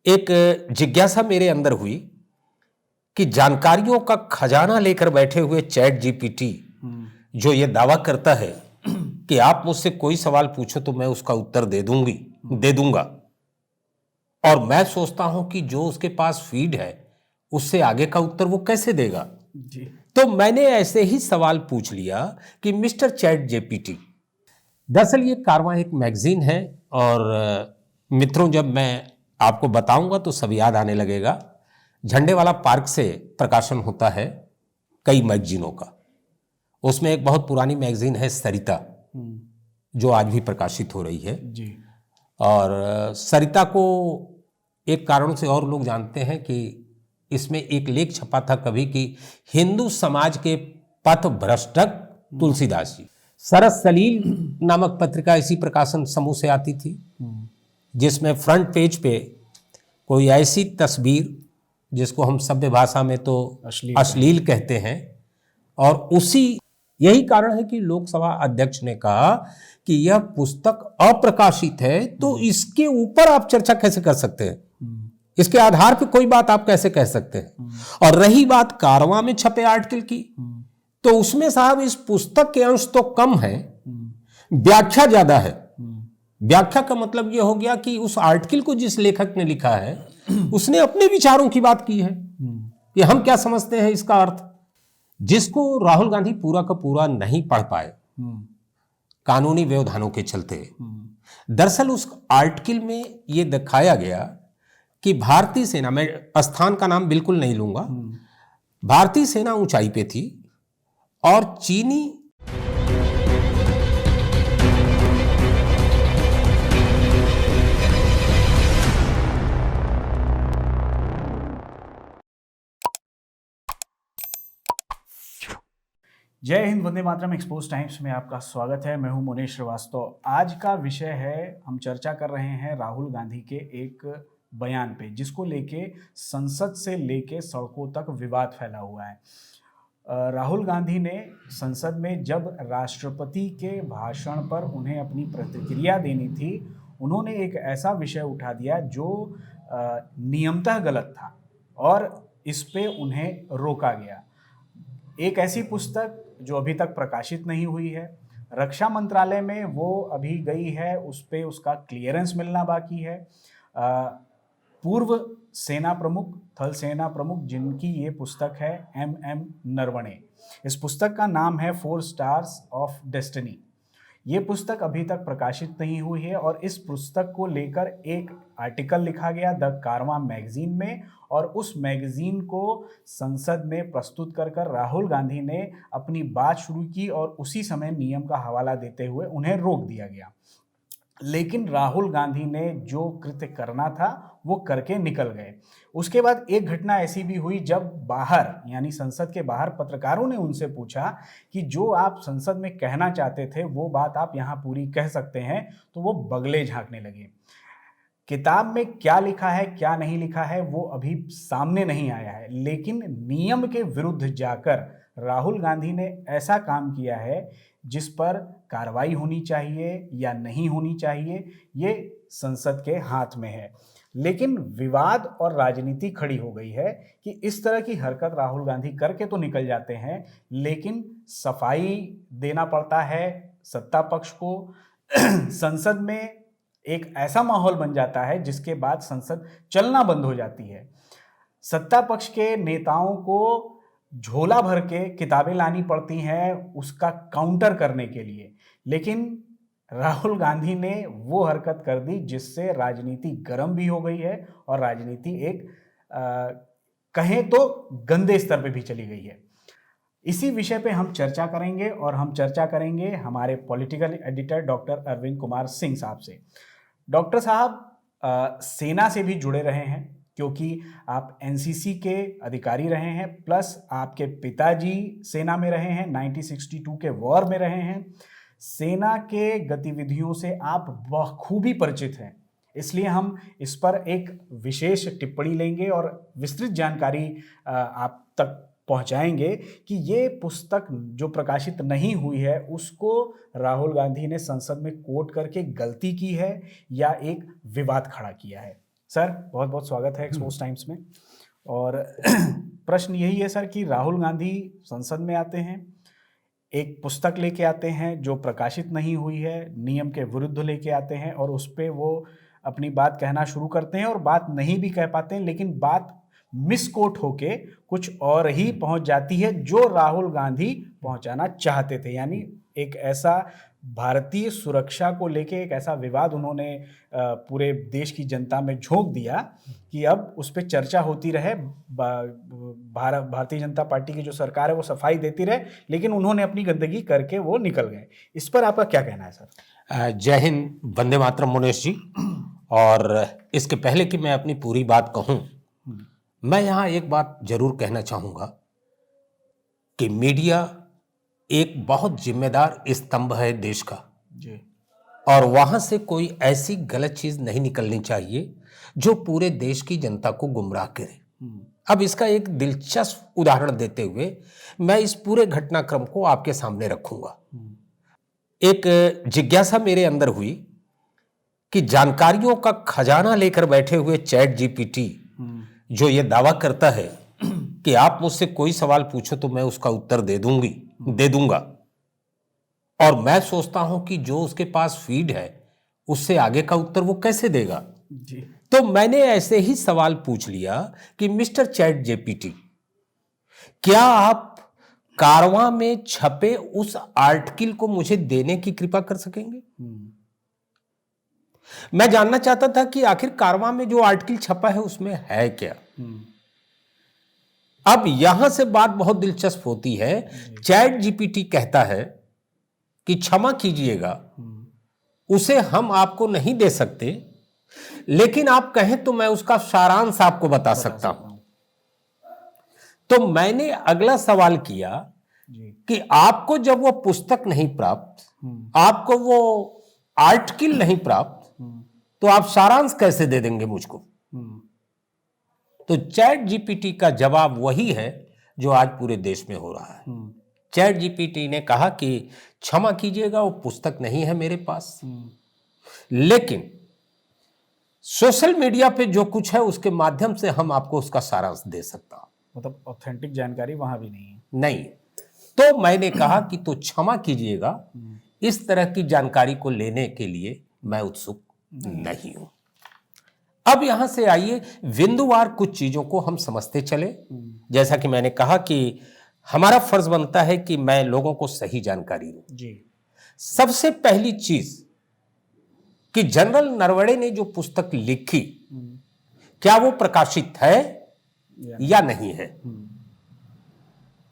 एक जिज्ञासा मेरे अंदर हुई कि जानकारियों का खजाना लेकर बैठे हुए चैट जीपीटी जो ये दावा करता है कि आप मुझसे कोई सवाल पूछो तो मैं उसका उत्तर दे दूंगा, और मैं सोचता हूं कि जो उसके पास फीड है उससे आगे का उत्तर वो कैसे देगा जी। तो मैंने ऐसे ही सवाल पूछ लिया कि मिस्टर चैट जीपीटी, दरअसल ये कारवां एक मैगजीन है, और मित्रों जब मैं आपको बताऊंगा तो सब याद आने लगेगा। झंडे वाला पार्क से प्रकाशन होता है कई मैगजीनों का। उसमें एक बहुत पुरानी मैगजीन है सरिता, जो आज भी प्रकाशित हो रही है। जी। और सरिता को एक कारण से और लोग जानते हैं कि इसमें एक लेख छपा था कभी कि हिंदू समाज के पथभ्रष्टक तुलसीदास जी। सरस सलील नामक पत्रिका इसी प्रकाशन समूह से आती थी, जिसमें फ्रंट पेज पे कोई ऐसी तस्वीर जिसको हम सभ्य भाषा में तो अश्लील कहते हैं, और यही कारण है कि लोकसभा अध्यक्ष ने कहा कि यह पुस्तक अप्रकाशित है तो इसके ऊपर आप चर्चा कैसे कर सकते हैं, इसके आधार पर कोई बात आप कैसे कह सकते हैं। और रही बात कारवां में छपे आर्टिकल की, तो उसमें साहब इस पुस्तक के अंश तो कम है, व्याख्या ज्यादा है। व्याख्या का मतलब यह हो गया कि उस आर्टिकल को जिस लेखक ने लिखा है उसने अपने विचारों की बात की है कि हम क्या समझते हैं इसका अर्थ, जिसको राहुल गांधी पूरा का पूरा नहीं पढ़ पाए कानूनी व्यवधानों के चलते। दरअसल उस आर्टिकल में यह दिखाया गया कि भारतीय सेना, मैं स्थान का नाम बिल्कुल नहीं लूंगा, भारतीय सेना ऊंचाई पे थी और चीनी जय हिंद, वंदे मातरम। एक्सपोज टाइम्स में आपका स्वागत है। मैं हूं मुनीश श्रीवास्तव। आज का विषय है, हम चर्चा कर रहे हैं राहुल गांधी के एक बयान पे, जिसको लेके संसद से लेके सड़कों तक विवाद फैला हुआ है। राहुल गांधी ने संसद में जब राष्ट्रपति के भाषण पर उन्हें अपनी प्रतिक्रिया देनी थी, उन्होंने एक ऐसा विषय उठा दिया जो नियमतः गलत था और इस पे उन्हें रोका गया। एक ऐसी पुस्तक जो अभी तक प्रकाशित नहीं हुई है, रक्षा मंत्रालय में वो अभी गई है, उस पे उसका क्लियरेंस मिलना बाकी है। पूर्व सेना प्रमुख, थल सेना प्रमुख, जिनकी ये पुस्तक है, एम नरवणे। इस पुस्तक का नाम है 4 स्टार्स ऑफ डेस्टिनी। ये पुस्तक अभी तक प्रकाशित नहीं हुई है और इस पुस्तक को लेकर एक आर्टिकल लिखा गया द कारवां मैगजीन में, और उस मैगजीन को संसद में प्रस्तुत कर राहुल गांधी ने अपनी बात शुरू की और उसी समय नियम का हवाला देते हुए उन्हें रोक दिया गया। लेकिन राहुल गांधी ने जो कृत्य करना था वो करके निकल गए। उसके बाद एक घटना ऐसी भी हुई जब बाहर, यानी संसद के बाहर, पत्रकारों ने उनसे पूछा कि जो आप संसद में कहना चाहते थे वो बात आप यहाँ पूरी कह सकते हैं, तो वो बगले झांकने लगे। किताब में क्या लिखा है क्या नहीं लिखा है वो अभी सामने नहीं आया है, लेकिन नियम के विरुद्ध जाकर राहुल गांधी ने ऐसा काम किया है जिस पर कार्रवाई होनी चाहिए या नहीं होनी चाहिए, ये संसद के हाथ में है। लेकिन विवाद और राजनीति खड़ी हो गई है कि इस तरह की हरकत राहुल गांधी करके तो निकल जाते हैं, लेकिन सफाई देना पड़ता है सत्ता पक्ष को। संसद में एक ऐसा माहौल बन जाता है जिसके बाद संसद चलना बंद हो जाती है। सत्ता पक्ष के नेताओं को झोला भर के किताबें लानी पड़ती हैं उसका काउंटर करने के लिए, लेकिन राहुल गांधी ने वो हरकत कर दी जिससे राजनीति गर्म भी हो गई है और राजनीति एक कहें तो गंदे स्तर पे भी चली गई है। इसी विषय पे हम चर्चा करेंगे और हम चर्चा करेंगे हमारे political editor doctor Arvind Kumar Singh साहब से। डॉक्टर साहब सेना से भी जुड़े रहे हैं क्योंकि आप एनसीसी के अधिकारी रहे हैं, प्लस आपके पिताजी सेना में रहे हैं, 1962 के वॉर में रहे हैं। सेना के गतिविधियों से आप बखूबी परिचित हैं, इसलिए हम इस पर एक विशेष टिप्पणी लेंगे और विस्तृत जानकारी आप तक पहुंचाएंगे कि ये पुस्तक जो प्रकाशित नहीं हुई है उसको राहुल गांधी ने संसद में कोट करके गलती की है या एक विवाद खड़ा किया है। सर बहुत बहुत स्वागत है एक्सपोज टाइम्स में। और प्रश्न यही है सर कि राहुल गांधी संसद में आते हैं, एक पुस्तक लेके आते हैं जो प्रकाशित नहीं हुई है, नियम के विरुद्ध लेके आते हैं और उस पे वो अपनी बात कहना शुरू करते हैं और बात नहीं भी कह पाते हैं, लेकिन बात मिसकोट होके कुछ और ही पहुंच जाती है जो राहुल गांधी पहुंचाना चाहते थे। यानी एक ऐसा भारतीय सुरक्षा को लेके एक ऐसा विवाद उन्होंने पूरे देश की जनता में झोंक दिया कि अब उस पर चर्चा होती रहे। भारतीय जनता पार्टी की जो सरकार है वो सफाई देती रहे, लेकिन उन्होंने अपनी गंदगी करके वो निकल गए। इस पर आपका क्या कहना है सर? जय हिंद, वंदे मातरम मुनेश जी। और इसके पहले कि मैं अपनी पूरी बात कहूं, मैं यहाँ एक बात जरूर कहना चाहूँगा कि मीडिया एक बहुत जिम्मेदार स्तंभ है देश का जी। और वहाँ से कोई ऐसी गलत चीज़ नहीं निकलनी चाहिए जो पूरे देश की जनता को गुमराह करे। अब इसका एक दिलचस्प उदाहरण देते हुए मैं इस पूरे घटनाक्रम को आपके सामने रखूंगा। एक जिज्ञासा मेरे अंदर हुई कि जानकारियों का खजाना लेकर बैठे हुए चैट जीपीटी जो ये दावा करता है कि आप मुझसे कोई सवाल पूछो तो मैं उसका उत्तर दे दूंगा, और मैं सोचता हूं कि जो उसके पास फीड है उससे आगे का उत्तर वो कैसे देगा जी। तो मैंने ऐसे ही सवाल पूछ लिया कि मिस्टर चैट जीपीटी, क्या आप कारवां में छपे उस आर्टिकल को मुझे देने की कृपा कर सकेंगे? मैं जानना चाहता था कि आखिर कारवां में जो आर्टिकल छपा है उसमें है क्या। अब यहां से बात बहुत दिलचस्प होती है। चैट जीपीटी कहता है कि क्षमा कीजिएगा, उसे हम आपको नहीं दे सकते, लेकिन आप कहें तो मैं उसका सारांश आपको बता सकता हूं। तो मैंने अगला सवाल किया कि आपको जब वो पुस्तक नहीं प्राप्त, आपको वो आर्टिकल नहीं प्राप्त, तो आप सारांश कैसे दे देंगे मुझको? तो चैट जीपीटी का जवाब वही है जो आज पूरे देश में हो रहा है। चैट जीपीटी ने कहा कि क्षमा कीजिएगा, वो पुस्तक नहीं है मेरे पास, लेकिन सोशल मीडिया पे जो कुछ है उसके माध्यम से हम आपको उसका सारांश दे सकता हूं। मतलब ऑथेंटिक जानकारी वहां भी नहीं है। नहीं। तो मैंने कहा कि तो क्षमा कीजिएगा, इस तरह की जानकारी को लेने के लिए मैं उत्सुक नहीं हूं। अब यहां से आइए बिंदुवार कुछ चीजों को हम समझते चले। जैसा कि मैंने कहा कि हमारा फर्ज बनता है कि मैं लोगों को सही जानकारी दूं। जी। सबसे पहली चीज कि जनरल नरवणे ने जो पुस्तक लिखी, क्या वो प्रकाशित है या नहीं है?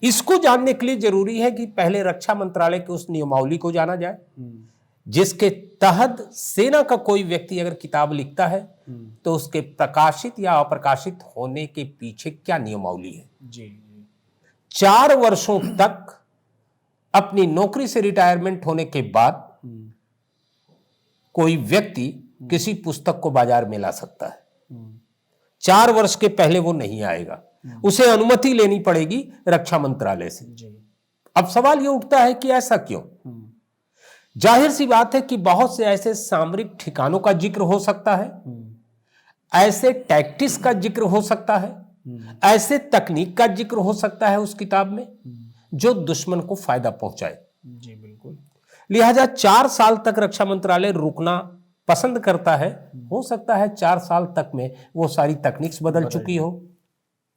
इसको जानने के लिए जरूरी है कि पहले रक्षा मंत्रालय के उस नियमावली को जाना जाए, जिसके तहत सेना का कोई व्यक्ति अगर किताब लिखता है तो उसके प्रकाशित या अप्रकाशित होने के पीछे क्या नियमावली है। जी। 4 वर्षों तक अपनी नौकरी से रिटायरमेंट होने के बाद कोई व्यक्ति किसी पुस्तक को बाजार में ला सकता है। 4 वर्ष के पहले वो नहीं आएगा, उसे अनुमति लेनी पड़ेगी रक्षा मंत्रालय से। जी। अब सवाल ये उठता है कि ऐसा क्यों? जाहिर सी बात है कि बहुत से ऐसे सामरिक ठिकानों का जिक्र हो सकता है, ऐसे टैक्टिक्स का जिक्र हो सकता है, ऐसे तकनीक का जिक्र हो सकता है उस किताब में जो दुश्मन को फायदा पहुंचाए। जी बिल्कुल। लिहाजा 4 साल तक रक्षा मंत्रालय रुकना पसंद करता है। हो सकता है 4 साल तक में वो सारी तकनीक्स बदल चुकी हो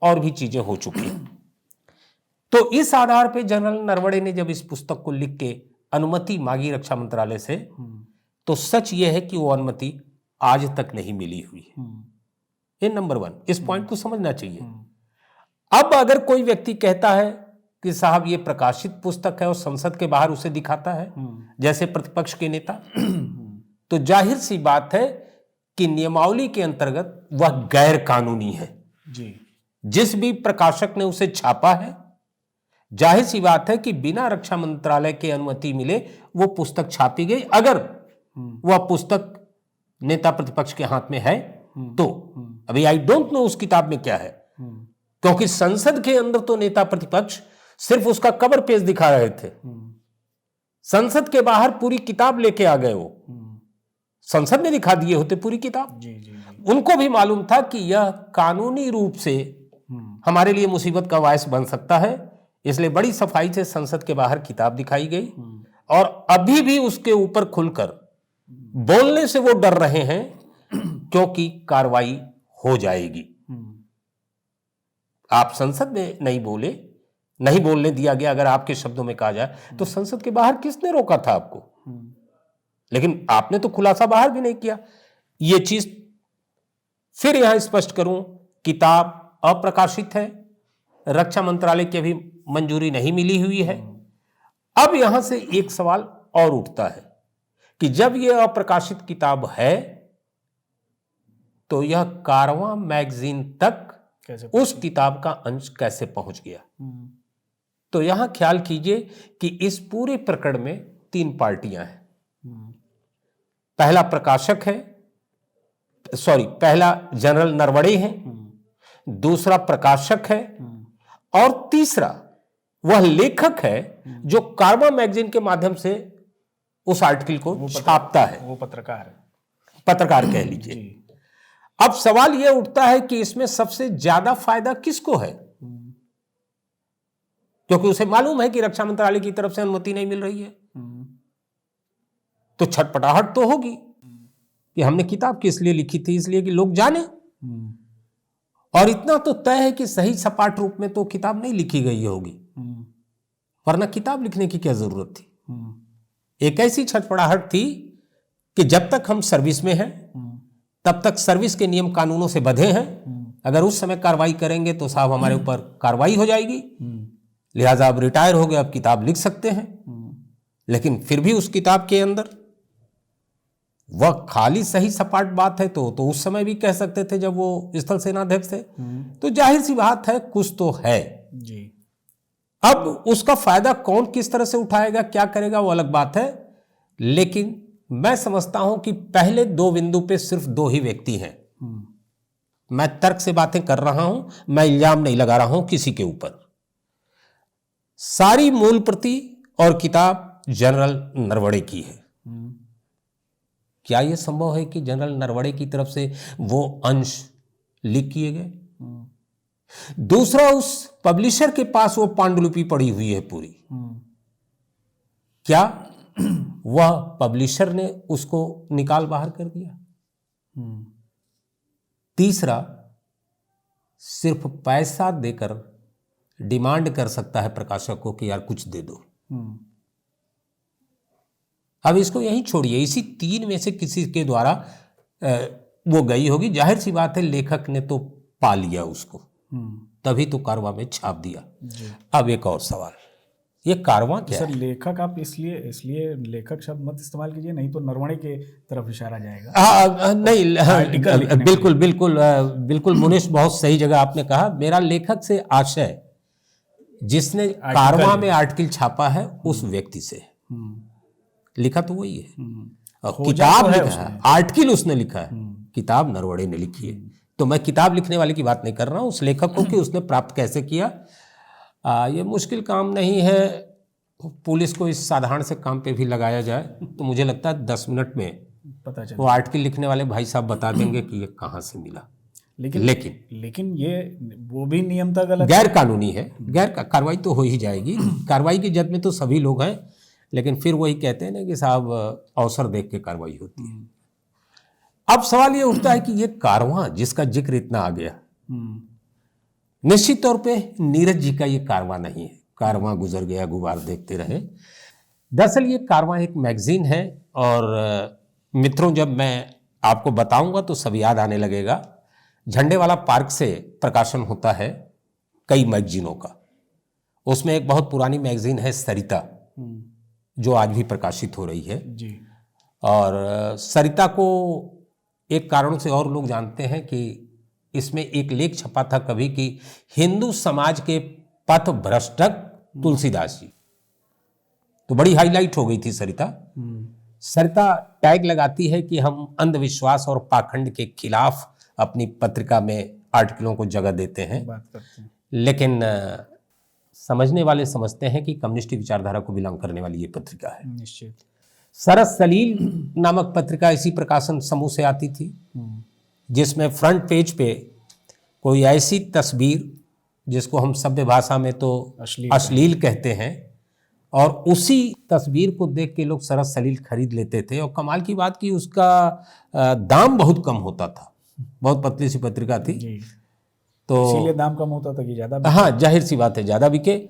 और भी चीजें हो चुकी हैं। तो इस आधार पर जनरल नरवणे ने जब इस पुस्तक को लिख के अनुमति मांगी रक्षा मंत्रालय से, तो सच यह है कि वो अनुमति आज तक नहीं मिली हुई है। ये नंबर 1, इस पॉइंट को समझना चाहिए। अब अगर कोई व्यक्ति कहता है कि साहब ये प्रकाशित पुस्तक है और संसद के बाहर उसे दिखाता है, जैसे प्रतिपक्ष के नेता, तो जाहिर सी बात है कि नियमावली के अंतर्गत वह गैर कानूनी है। जी। जिस भी प्रकाशक ने उसे छापा है, जाहिर सी बात है कि बिना रक्षा मंत्रालय के अनुमति मिले वो पुस्तक छापी गई। अगर वह पुस्तक नेता प्रतिपक्ष के हाथ में है तो अभी आई डोंट नो उस किताब में क्या है, क्योंकि संसद के अंदर तो नेता प्रतिपक्ष सिर्फ उसका कवर पेज दिखा रहे थे। संसद के बाहर पूरी किताब लेके आ गए, वो संसद ने दिखा दिए होते पूरी किताब। जी जी जी। उनको भी मालूम था कि यह कानूनी रूप से हमारे लिए मुसीबत का बायस बन सकता है, इसलिए बड़ी सफाई से संसद के बाहर किताब दिखाई गई और अभी भी उसके ऊपर खुलकर बोलने से वो डर रहे हैं क्योंकि कार्रवाई हो जाएगी। आप संसद में नहीं बोले, नहीं बोलने दिया गया, अगर आपके शब्दों में कहा जाए तो संसद के बाहर किसने रोका था आपको? लेकिन आपने तो खुलासा बाहर भी नहीं किया। ये चीज फिर यहां स्पष्ट करूं, किताब अप्रकाशित है, रक्षा मंत्रालय की अभी मंजूरी नहीं मिली हुई है। अब यहां से एक सवाल और उठता है कि जब यह अप्रकाशित किताब है तो यह कारवां मैगजीन तक उस किताब का अंश कैसे पहुंच गया? तो यहां ख्याल कीजिए कि इस पूरे प्रकरण में 3 पार्टियां हैं। पहला प्रकाशक है, पहला जनरल नरवणे है, दूसरा प्रकाशक है और तीसरा वह लेखक है जो कारवां मैगजीन के माध्यम से उस आर्टिकल को छापता है। वो पत्रकार है, पत्रकार कह लीजिए। अब सवाल यह उठता है कि इसमें सबसे ज्यादा फायदा किसको है? क्योंकि उसे मालूम है कि रक्षा मंत्रालय की तरफ से अनुमति नहीं मिल रही है, तो छटपटाहट तो होगी कि हमने किताब किस लिए लिखी थी, इसलिए कि लोग जाने। और इतना तो तय है कि सही सपाट रूप में तो किताब नहीं लिखी गई होगी, वरना किताब लिखने की क्या जरूरत थी? एक ऐसी छटपटाहट थी कि जब तक हम सर्विस में हैं तब तक सर्विस के नियम कानूनों से बंधे हैं। अगर उस समय कार्रवाई करेंगे तो साहब हमारे ऊपर कार्रवाई हो जाएगी, लिहाजा अब रिटायर हो गए, अब किताब लिख सकते हैं। लेकिन फिर भी उस किताब के अंदर वह खाली सही सपाट बात है तो उस समय भी कह सकते थे जब वो स्थल सेनाध्यक्ष थे। तो जाहिर सी बात है कुछ तो है जी। अब उसका फायदा कौन किस तरह से उठाएगा, क्या करेगा, वो अलग बात है। लेकिन मैं समझता हूं कि पहले 2 बिंदु पे सिर्फ 2 ही व्यक्ति हैं। मैं तर्क से बातें कर रहा हूं, मैं इल्जाम नहीं लगा रहा हूं किसी के ऊपर। सारी मूल प्रति और किताब जनरल नरवणे की है। क्या यह संभव है कि जनरल नरवणे की तरफ से वो अंश लीक किए गए? दूसरा, उस पब्लिशर के पास वो पांडुलिपि पड़ी हुई है पूरी, क्या वह पब्लिशर ने उसको निकाल बाहर कर दिया? तीसरा, सिर्फ पैसा देकर डिमांड कर सकता है प्रकाशक को कि यार कुछ दे दो। अब इसको यहीं छोड़िए, इसी 3 में से किसी के द्वारा वो गई होगी। जाहिर सी बात है लेखक ने तो पा लिया उसको, तभी तो कारवां में छाप दिया। अब एक और सवाल, ये कारवां क्या सर है? लेखक आप इसलिए लेखक शब्द मत इस्तेमाल कीजिए, नहीं तो नरवणे के तरफ इशारा जाएगा। नहीं, बिल्कुल मुनीश, बहुत सही जगह आपने कहा। मेरा लेखक से आशय जिसने कारवां में आर्टिकल छापा है उस व्यक्ति से, लिखा तो वही है, किताब लिखा है, आर्टिकल उसने लिखा है, किताब नरवणे ने लिखी है। तो मैं किताब लिखने वाले की बात नहीं कर रहा हूं, उस लेखक को कि उसने प्राप्त कैसे किया। ये मुश्किल काम नहीं है। पुलिस को इस साधारण से काम पे भी लगाया जाए तो मुझे लगता है 10 मिनट में पता चल वो आर्टिकल लिखने वाले भाई साहब बता देंगे कि ये कहाँ से मिला। लेकिन ये वो भी नियम था गलत, गैर कानूनी है। कार्रवाई तो हो ही जाएगी, कार्रवाई की जद में तो सभी लोग हैं, लेकिन फिर वही कहते हैं ना कि साहब अवसर देख के कार्रवाई होती है। अब सवाल ये उठता है कि ये कारवां जिसका जिक्र इतना आ गया, निश्चित तौर पे नीरज जी का ये कारवां नहीं है। कारवां गुजर गया गुबार देखते रहे। दरअसल ये कारवां एक मैगजीन है और मित्रों जब मैं आपको बताऊंगा तो सब याद आने लगेगा। झंडेवाला पार्क से प्रकाशन होता है कई मैगजीनों का, उसमें एक बहुत पुरानी मैगजीन है सरिता, जो आज भी प्रकाशित हो रही है जी। और सरिता को एक कारण से और लोग जानते हैं कि इसमें एक लेख छपा था कभी कि हिंदू समाज के पथ भ्रष्टक तुलसीदास जी, तो बड़ी हाईलाइट हो गई थी सरिता। सरिता टैग लगाती है कि हम अंधविश्वास और पाखंड के खिलाफ अपनी पत्रिका में आर्टिकलों को जगह देते हैं, बात करते हैं। लेकिन समझने वाले समझते हैं कि कम्युनिस्ट विचारधारा को बिलोंग करने वाली ये पत्रिका है। निश्चित। सरस सलील नामक पत्रिका इसी प्रकाशन समूह से आती थी। जिसमें फ्रंट पेज पे कोई ऐसी तस्वीर जिसको हम सभ्य भाषा में तो अश्लील कहते हैं, और उसी तस्वीर को देख के लोग सरस सलील खरीद लेते थे। और कमाल की बात कि उसका दाम बहुत कम होता था, बहुत पतली सी पत्रिका थी, तो इसीलिए दाम कम होता था कि ज़्यादा। हाँ, जाहिर सी बात है ज़्यादा बिके।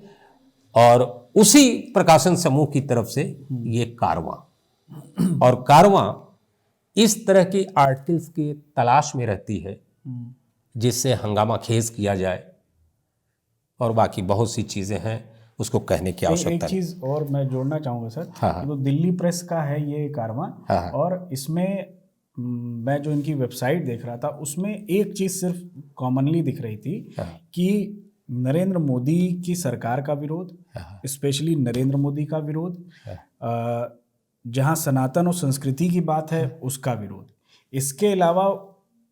और उसी प्रकाशन समूह की तरफ से ये कारवां, और कारवां इस तरह के आर्टिकल्स के तलाश में रहती है जिससे हंगामा खेज किया जाए, और बाकी बहुत सी चीज़ें हैं, उसको कहने की आवश्यकता एक चीज़ और मैं जोड़ना चाहूँगा सर। हाँ। तो दिल्ली प्रेस का है ये कारवां। हाँ। और इसमें मैं जो इनकी वेबसाइट देख रहा था उसमें एक चीज़ सिर्फ कॉमनली दिख रही थी कि नरेंद्र मोदी की सरकार का विरोध, स्पेशली नरेंद्र मोदी का विरोध, जहाँ सनातन और संस्कृति की बात है उसका विरोध। इसके अलावा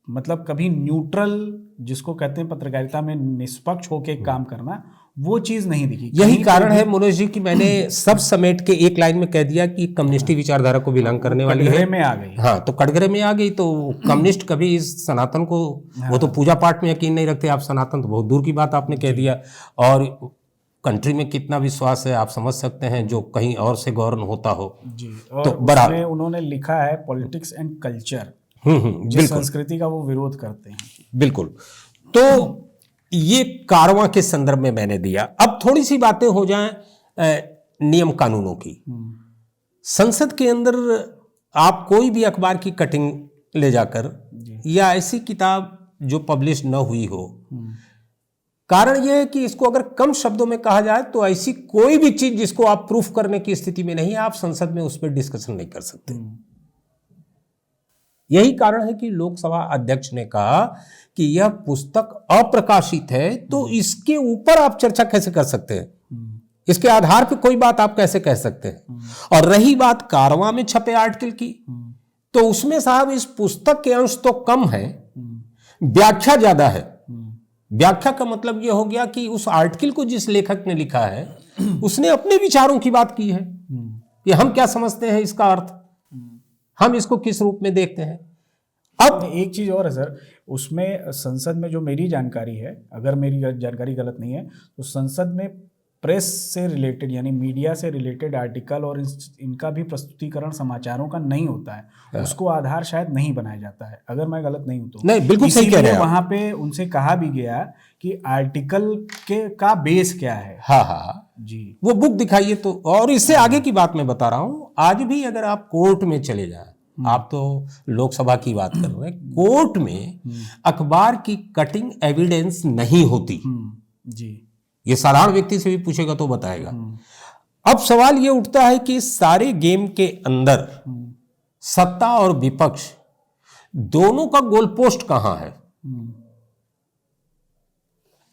मतलब कभी न्यूट्रल, जिसको कहते हैं पत्रकारिता में निष्पक्ष होके काम करना, वो चीज़ नहीं दिखी। यही कारण है मनोज जी कि मैंने सब समेट के एक लाइन में कह दिया कि कम्युनिस्टी विचारधारा को बिलोंग करने वाली है। में आ गई। हाँ, तो कटघरे में आ गई। तो कम्युनिस्ट कभी इस सनातन को, वो तो पूजा पाठ में यकीन नहीं रखते, आप सनातन तो बहुत दूर की बात आपने कह दिया। और कंट्री में कितना विश्वास है आप समझ सकते हैं, जो कहीं और से गवर्न होता हो जी। और तो बराबर उन्होंने लिखा है पॉलिटिक्स एंड कल्चर, बिल्कुल, संस्कृति का वो विरोध करते हैं। बिल्कुल। तो ये कारवां के संदर्भ में मैंने दिया। अब थोड़ी सी बातें हो जाएं नियम कानूनों की। संसद के अंदर आप कोई भी अखबार की कटिंग ले जाकर, या ऐसी किताब जो पब्लिश न हुई हो, कारण यह है कि इसको अगर कम शब्दों में कहा जाए तो ऐसी कोई भी चीज जिसको आप प्रूफ करने की स्थिति में नहीं, आप संसद में उस पर डिस्कशन नहीं कर सकते। यही कारण है कि लोकसभा अध्यक्ष ने कहा कि यह पुस्तक अप्रकाशित है, तो इसके ऊपर आप चर्चा कैसे कर सकते हैं, इसके आधार पर कोई बात आप कैसे कह सकते हैं। और रही बात कारवां में छपे आर्टिकल की, तो उसमें साहब इस पुस्तक के अंश तो कम है, व्याख्या ज्यादा है। व्याख्या का मतलब यह हो गया कि उस आर्टिकल को जिस लेखक ने लिखा है उसने अपने विचारों की बात की है कि हम क्या समझते हैं इसका अर्थ, हम इसको किस रूप में देखते हैं। अब एक चीज और है सर, उसमें संसद में जो मेरी जानकारी है, अगर मेरी जानकारी गलत नहीं है, तो संसद में प्रेस से रिलेटेड यानी मीडिया से रिलेटेड आर्टिकल और इनका भी प्रस्तुतिकरण समाचारों का नहीं होता है, उसको आधार शायद नहीं बनाया जाता है, अगर मैं गलत नहीं हूं तो। नहीं, बिल्कुल सही कह रहे हैं। वहां पे उनसे कहा भी गया कि आर्टिकल के का बेस क्या है। हाँ हाँ जी, वो बुक दिखाइए तो। और इससे आगे की बात मैं बता रहा हूं, आज भी अगर आप कोर्ट में चले जाए, आप तो लोकसभा की बात कर रहे हैं, कोर्ट में अखबार की कटिंग एविडेंस नहीं होती जी। ये साधारण व्यक्ति से भी पूछेगा तो बताएगा। अब सवाल ये उठता है कि सारे गेम के अंदर सत्ता और विपक्ष दोनों का गोल पोस्ट कहां है।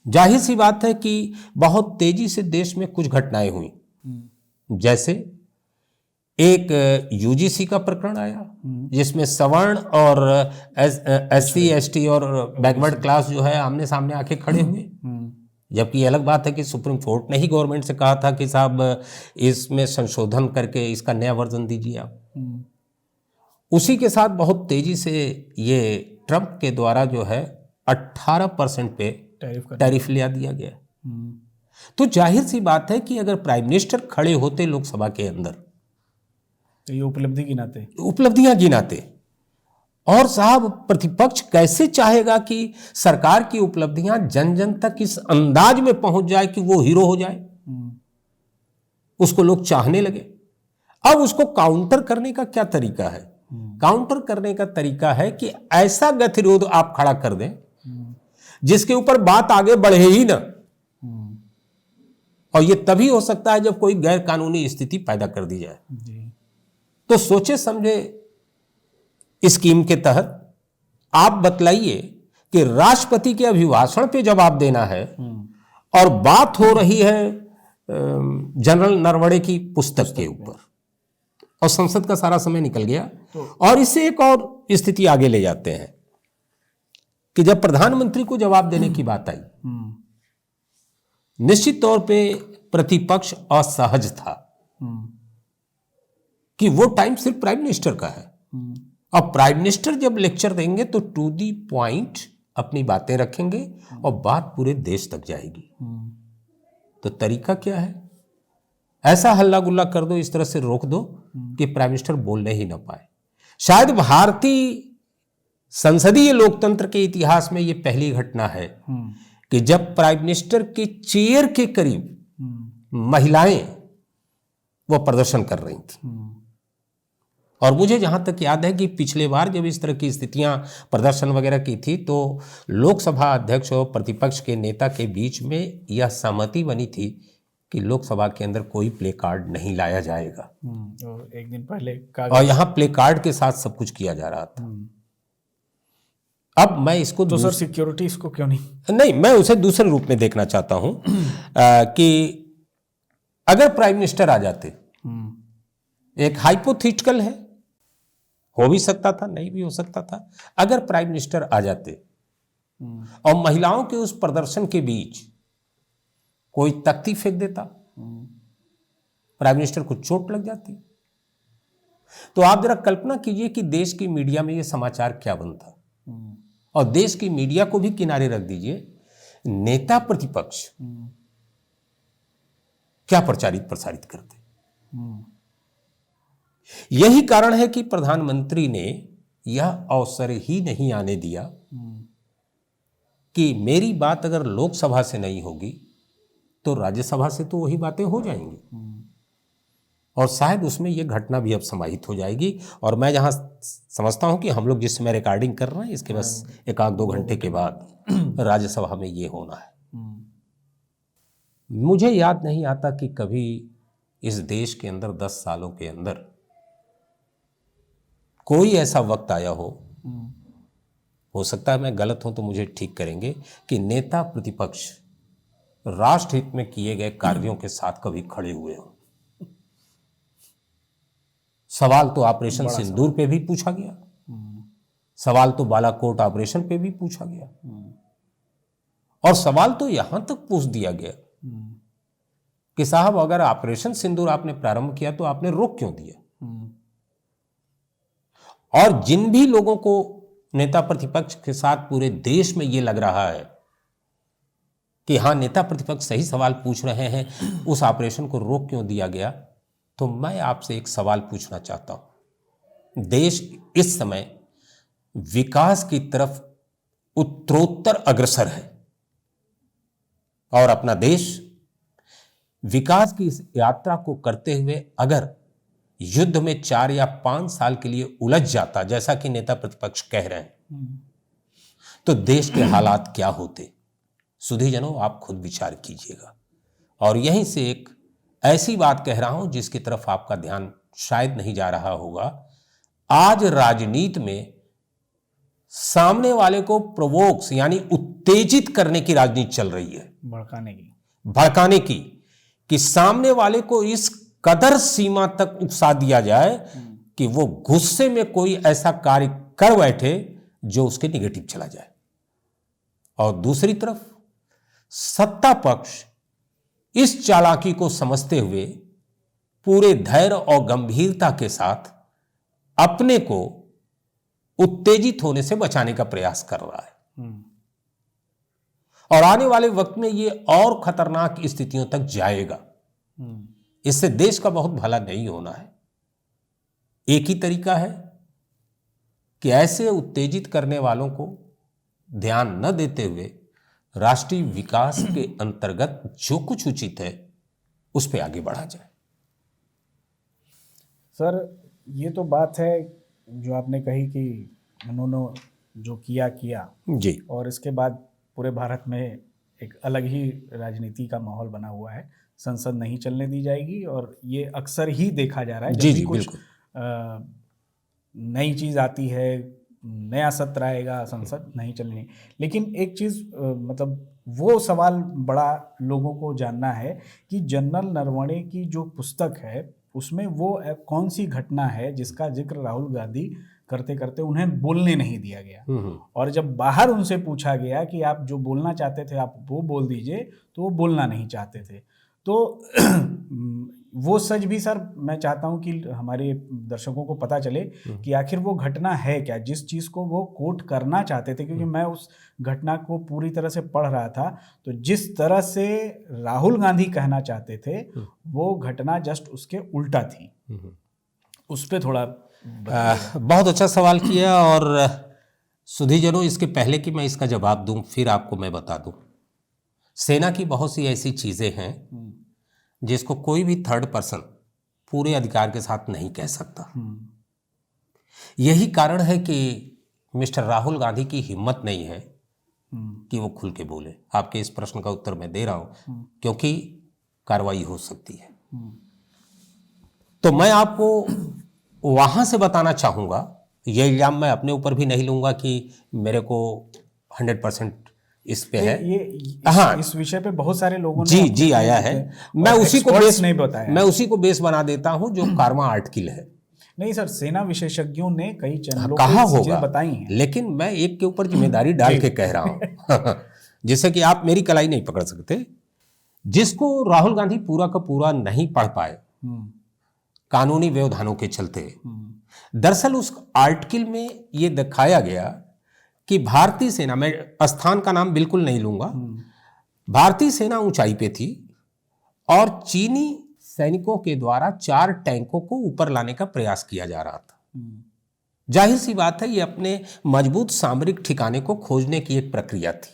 जाहिर सी बात है कि बहुत तेजी से देश में कुछ घटनाएं हुई, जैसे एक यूजीसी का प्रकरण आया जिसमें सवर्ण और एससी एसटी और बैकवर्ड क्लास जो है आमने सामने आके खड़े हुए। जबकि ये अलग बात है कि सुप्रीम कोर्ट ने ही गवर्नमेंट से कहा था कि साहब इसमें संशोधन करके इसका नया वर्जन दीजिए आप। उसी के साथ बहुत तेजी से ये ट्रंप के द्वारा जो है 18% पे टैरिफ लिया दिया गया। तो जाहिर सी बात है कि अगर प्राइम मिनिस्टर खड़े होते लोकसभा के अंदर तो ये उपलब्धियां गिनाते, और साहब प्रतिपक्ष कैसे चाहेगा कि सरकार की उपलब्धियां जन जन तक इस अंदाज में पहुंच जाए कि वो हीरो हो जाए, उसको लोग चाहने लगे। अब उसको काउंटर करने का क्या तरीका है? काउंटर करने का तरीका है कि ऐसा गतिरोध आप खड़ा कर दें जिसके ऊपर बात आगे बढ़े ही ना। और ये तभी हो सकता है जब कोई गैर कानूनी स्थिति पैदा कर दी जाए। तो सोचे समझे स्कीम के तहत आप बतलाइए कि राष्ट्रपति के अभिभाषण पे जवाब देना है और बात हो रही है जनरल नरवणे की पुस्तक के ऊपर, और संसद का सारा समय निकल गया। और इससे एक और स्थिति आगे ले जाते हैं कि जब प्रधानमंत्री को जवाब देने की बात आई, निश्चित तौर पे प्रतिपक्ष असहज था कि वो टाइम सिर्फ प्राइम मिनिस्टर का है अब प्राइम मिनिस्टर जब लेक्चर देंगे तो टू दी पॉइंट अपनी बातें रखेंगे और बात पूरे देश तक जाएगी। तो तरीका क्या है? ऐसा हल्ला गुल्ला कर दो, इस तरह से रोक दो कि प्राइम मिनिस्टर बोलने ही ना पाए। शायद भारतीय संसदीय लोकतंत्र के इतिहास में यह पहली घटना है कि जब प्राइम मिनिस्टर के चेयर के करीब महिलाएं वो प्रदर्शन कर रही थी। और मुझे जहां तक याद है कि पिछले बार जब इस तरह की स्थितियां प्रदर्शन वगैरह की थी तो लोकसभा अध्यक्ष और प्रतिपक्ष के नेता के बीच में यह सहमति बनी थी कि लोकसभा के अंदर कोई प्ले कार्ड नहीं लाया जाएगा। तो एक दिन पहले और यहाँ प्ले कार्ड के साथ सब कुछ किया जा रहा था। अब मैं इसको तो सर सिक्योरिटी इसको क्यों नहीं, मैं उसे दूसरे रूप में देखना चाहता हूं कि अगर प्राइम मिनिस्टर आ जाते, एक हाइपोथेटिकल है, हो भी सकता था, नहीं भी हो सकता था, अगर प्राइम मिनिस्टर आ जाते और महिलाओं के उस प्रदर्शन के बीच कोई तख्ती फेंक देता, प्राइम मिनिस्टर को चोट लग जाती, तो आप जरा कल्पना कीजिए कि देश की मीडिया में यह समाचार क्या बनता। और देश की मीडिया को भी किनारे रख दीजिए, नेता प्रतिपक्ष क्या प्रसारित करते। यही कारण है कि प्रधानमंत्री ने यह अवसर ही नहीं आने दिया कि मेरी बात अगर लोकसभा से नहीं होगी तो राज्यसभा से तो वही बातें हो जाएंगी और शायद उसमें यह घटना भी अब समाहित हो जाएगी। और मैं जहां समझता हूं कि हम लोग जिस समय रिकॉर्डिंग कर रहे हैं इसके बस 1-2 घंटे के बाद राज्यसभा में यह होना है। मुझे याद नहीं आता कि कभी इस देश के अंदर 10 सालों के अंदर कोई ऐसा वक्त आया हो सकता है मैं गलत हूं तो मुझे ठीक करेंगे, कि नेता प्रतिपक्ष राष्ट्रहित में किए गए कार्यों के साथ कभी खड़े हुए हो। सवाल तो ऑपरेशन सिंदूर पे भी पूछा गया, सवाल तो बालाकोट ऑपरेशन पे भी पूछा गया, और सवाल तो यहां तक पूछ दिया गया कि साहब अगर ऑपरेशन सिंदूर आपने प्रारंभ किया तो आपने रोक क्यों दिया। और जिन भी लोगों को नेता प्रतिपक्ष के साथ पूरे देश में यह लग रहा है कि हां नेता प्रतिपक्ष सही सवाल पूछ रहे हैं, उस ऑपरेशन को रोक क्यों दिया गया, तो मैं आपसे एक सवाल पूछना चाहता हूं। देश इस समय विकास की तरफ उत्तरोत्तर अग्रसर है और अपना देश विकास की इस यात्रा को करते हुए अगर युद्ध में 4 या 5 साल के लिए उलझ जाता, जैसा कि नेता प्रतिपक्ष कह रहे हैं, तो देश के हालात क्या होते। सुधीजनों, आप खुद विचार कीजिएगा। और यहीं से एक ऐसी बात कह रहा हूं जिसकी तरफ आपका ध्यान शायद नहीं जा रहा होगा। आज राजनीति में सामने वाले को प्रोवोक्स यानी उत्तेजित करने की राजनीति चल रही है, भड़काने की, कि सामने वाले को इस कदर सीमा तक उकसा दिया जाए कि वो गुस्से में कोई ऐसा कार्य कर बैठे जो उसके निगेटिव चला जाए। और दूसरी तरफ सत्ता पक्ष इस चालाकी को समझते हुए पूरे धैर्य और गंभीरता के साथ अपने को उत्तेजित होने से बचाने का प्रयास कर रहा है। और आने वाले वक्त में यह और खतरनाक स्थितियों तक जाएगा। इससे देश का बहुत भला नहीं होना है। एक ही तरीका है कि ऐसे उत्तेजित करने वालों को ध्यान न देते हुए राष्ट्रीय विकास के अंतर्गत जो कुछ उचित है उस पर आगे बढ़ा जाए। सर, ये तो बात है जो आपने कही कि उन्होंने जो किया जी, और इसके बाद पूरे भारत में एक अलग ही राजनीति का माहौल बना हुआ है। संसद नहीं चलने दी जाएगी और ये अक्सर ही देखा जा रहा है। जब भी कुछ नई चीज़ आती है, नया सत्र आएगा, संसद नहीं चलनी। लेकिन एक चीज़ मतलब वो सवाल बड़ा लोगों को जानना है कि जनरल नरवणे की जो पुस्तक है उसमें वो कौन सी घटना है जिसका जिक्र राहुल गांधी करते करते उन्हें बोलने नहीं दिया गया। और जब बाहर उनसे पूछा गया कि आप जो बोलना चाहते थे आप वो बोल दीजिए, तो वो बोलना नहीं चाहते थे। तो वो सच भी सर मैं चाहता हूं कि हमारे दर्शकों को पता चले कि आखिर वो घटना है क्या, जिस चीज़ को वो कोट करना चाहते थे, क्योंकि मैं उस घटना को पूरी तरह से पढ़ रहा था, तो जिस तरह से राहुल गांधी कहना चाहते थे वो घटना जस्ट उसके उल्टा थी। उस पर थोड़ा बहुत अच्छा सवाल किया। और सुधीजनों, इसके पहले कि मैं इसका जवाब दूं, फिर आपको मैं बता दूं, सेना की बहुत सी ऐसी चीज़ें हैं जिसको कोई भी थर्ड पर्सन पूरे अधिकार के साथ नहीं कह सकता। यही कारण है कि मिस्टर राहुल गांधी की हिम्मत नहीं है कि वो खुल के बोले। आपके इस प्रश्न का उत्तर मैं दे रहा हूं क्योंकि कार्रवाई हो सकती है। तो मैं आपको वहां से बताना चाहूंगा, ये इल्जाम मैं अपने ऊपर भी नहीं लूंगा कि मेरे को 100% इस पे है। हाँ, इस विषय पे बहुत सारे लोगों ने जी आया है। मैं उसी को बेस नहीं बताया, मैं उसी को बेस बना देता हूं जो कार्मा आर्टिकल है। नहीं सर, सेना विशेषज्ञों ने कई चैनलों कहा पे होगा बताई हैं, लेकिन मैं एक के ऊपर जिम्मेदारी डाल के कह रहा हूं जिससे कि आप मेरी कलाई नहीं पकड़ सकते। जिसको राहुल गांधी पूरा का पूरा नहीं पढ़ पाए कानूनी व्यवधानों के चलते, दरअसल उस आर्टिकल में यह दिखाया गया कि भारतीय सेना, मैं स्थान का नाम बिल्कुल नहीं लूंगा, भारतीय सेना ऊंचाई पे थी और चीनी सैनिकों के द्वारा 4 टैंकों को ऊपर लाने का प्रयास किया जा रहा था। जाहिर सी बात है, ये अपने मजबूत सामरिक ठिकाने को खोजने की एक प्रक्रिया थी।